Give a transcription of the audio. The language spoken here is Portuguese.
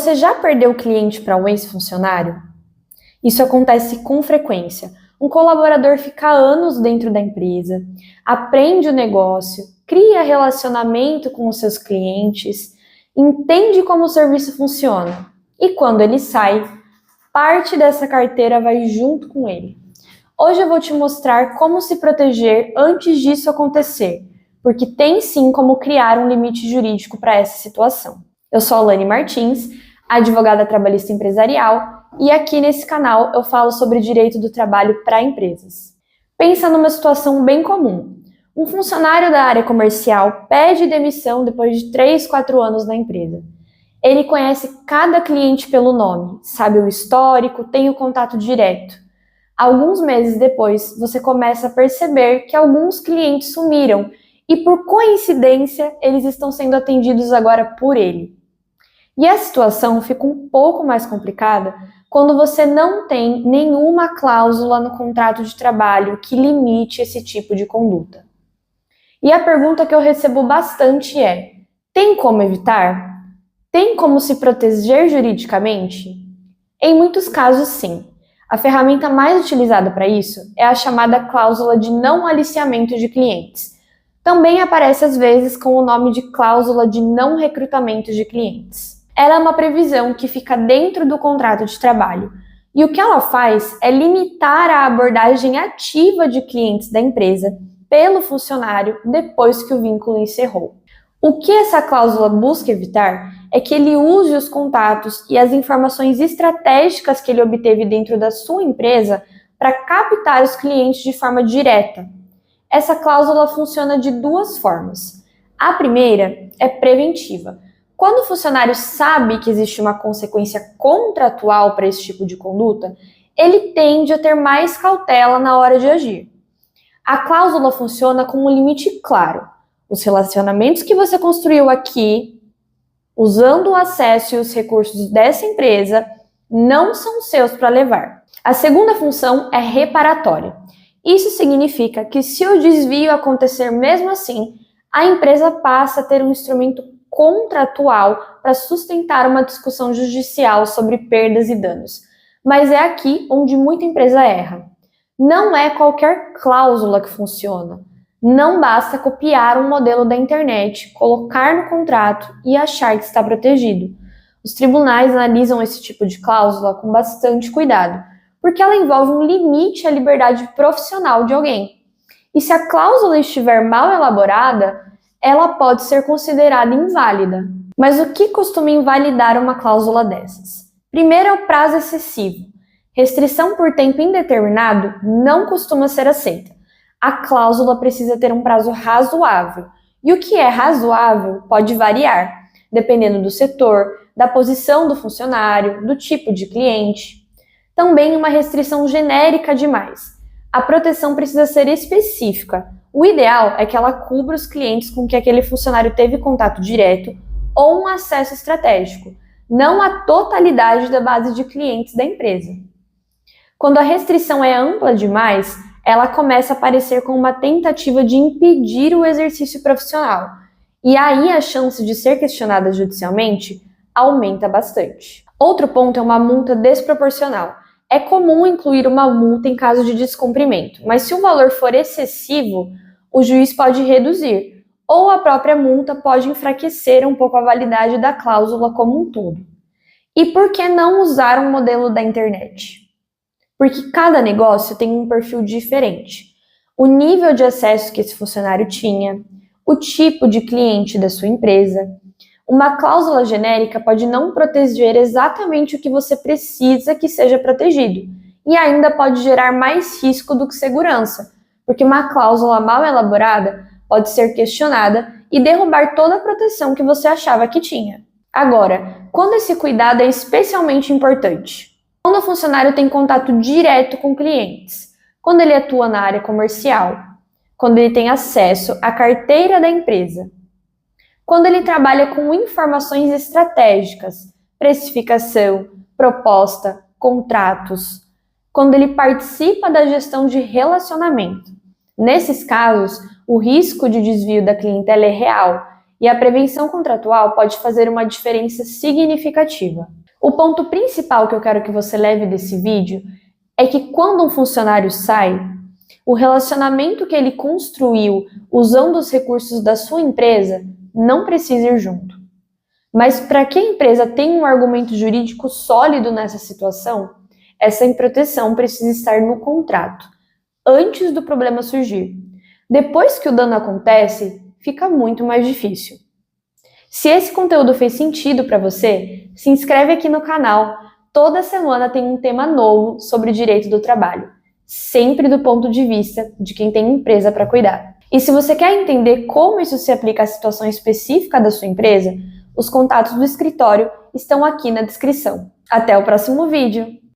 Você já perdeu o cliente para um ex-funcionário? Isso acontece com frequência. Um colaborador fica anos dentro da empresa, aprende o negócio, cria relacionamento com os seus clientes, entende como o serviço funciona. E quando ele sai, parte dessa carteira vai junto com ele. Hoje eu vou te mostrar como se proteger antes disso acontecer, porque tem sim como criar um limite jurídico para essa situação. Eu sou a Alane Martins, advogada trabalhista empresarial, e aqui nesse canal eu falo sobre direito do trabalho para empresas. Pensa numa situação bem comum. Um funcionário da área comercial pede demissão depois de 3, 4 anos na empresa. Ele conhece cada cliente pelo nome, sabe o histórico, tem o contato direto. Alguns meses depois, você começa a perceber que alguns clientes sumiram e, por coincidência, eles estão sendo atendidos agora por ele. E a situação fica um pouco mais complicada quando você não tem nenhuma cláusula no contrato de trabalho que limite esse tipo de conduta. E a pergunta que eu recebo bastante é: tem como evitar? Tem como se proteger juridicamente? Em muitos casos, sim. A ferramenta mais utilizada para isso é a chamada cláusula de não aliciamento de clientes. Também aparece às vezes com o nome de cláusula de não recrutamento de clientes. Ela é uma previsão que fica dentro do contrato de trabalho, e o que ela faz é limitar a abordagem ativa de clientes da empresa pelo funcionário depois que o vínculo encerrou. O que essa cláusula busca evitar é que ele use os contatos e as informações estratégicas que ele obteve dentro da sua empresa para captar os clientes de forma direta. Essa cláusula funciona de duas formas. A primeira é preventiva. Quando o funcionário sabe que existe uma consequência contratual para esse tipo de conduta, ele tende a ter mais cautela na hora de agir. A cláusula funciona com um limite claro. Os relacionamentos que você construiu aqui, usando o acesso e os recursos dessa empresa, não são seus para levar. A segunda função é reparatória. Isso significa que, se o desvio acontecer mesmo assim, a empresa passa a ter um instrumento contratual para sustentar uma discussão judicial sobre perdas e danos. Mas é aqui onde muita empresa erra. Não é qualquer cláusula que funciona. Não basta copiar um modelo da internet, colocar no contrato e achar que está protegido. Os tribunais analisam esse tipo de cláusula com bastante cuidado, porque ela envolve um limite à liberdade profissional de alguém. E se a cláusula estiver mal elaborada, ela pode ser considerada inválida. Mas o que costuma invalidar uma cláusula dessas? Primeiro é o prazo excessivo. Restrição por tempo indeterminado não costuma ser aceita. A cláusula precisa ter um prazo razoável. E o que é razoável pode variar, dependendo do setor, da posição do funcionário, do tipo de cliente. Também uma restrição genérica demais. A proteção precisa ser específica. O ideal é que ela cubra os clientes com que aquele funcionário teve contato direto ou um acesso estratégico, não a totalidade da base de clientes da empresa. Quando a restrição é ampla demais, ela começa a parecer como uma tentativa de impedir o exercício profissional, e aí a chance de ser questionada judicialmente aumenta bastante. Outro ponto é uma multa desproporcional. É comum incluir uma multa em caso de descumprimento, mas se o valor for excessivo, o juiz pode reduzir, ou a própria multa pode enfraquecer um pouco a validade da cláusula como um todo. E por que não usar um modelo da internet? Porque cada negócio tem um perfil diferente. O nível de acesso que esse funcionário tinha, o tipo de cliente da sua empresa. Uma cláusula genérica pode não proteger exatamente o que você precisa que seja protegido, e ainda pode gerar mais risco do que segurança, porque uma cláusula mal elaborada pode ser questionada e derrubar toda a proteção que você achava que tinha. Agora, quando esse cuidado é especialmente importante? Quando o funcionário tem contato direto com clientes, quando ele atua na área comercial, quando ele tem acesso à carteira da empresa, quando ele trabalha com informações estratégicas, precificação, proposta, contratos, quando ele participa da gestão de relacionamento. Nesses casos, o risco de desvio da clientela é real e a prevenção contratual pode fazer uma diferença significativa. O ponto principal que eu quero que você leve desse vídeo é que quando um funcionário sai, o relacionamento que ele construiu usando os recursos da sua empresa não precisa ir junto. Mas para que a empresa tenha um argumento jurídico sólido nessa situação, essa proteção precisa estar no contrato, antes do problema surgir. Depois que o dano acontece, fica muito mais difícil. Se esse conteúdo fez sentido para você, se inscreve aqui no canal. Toda semana tem um tema novo sobre o direito do trabalho, sempre do ponto de vista de quem tem empresa para cuidar. E se você quer entender como isso se aplica à situação específica da sua empresa, os contatos do escritório estão aqui na descrição. Até o próximo vídeo!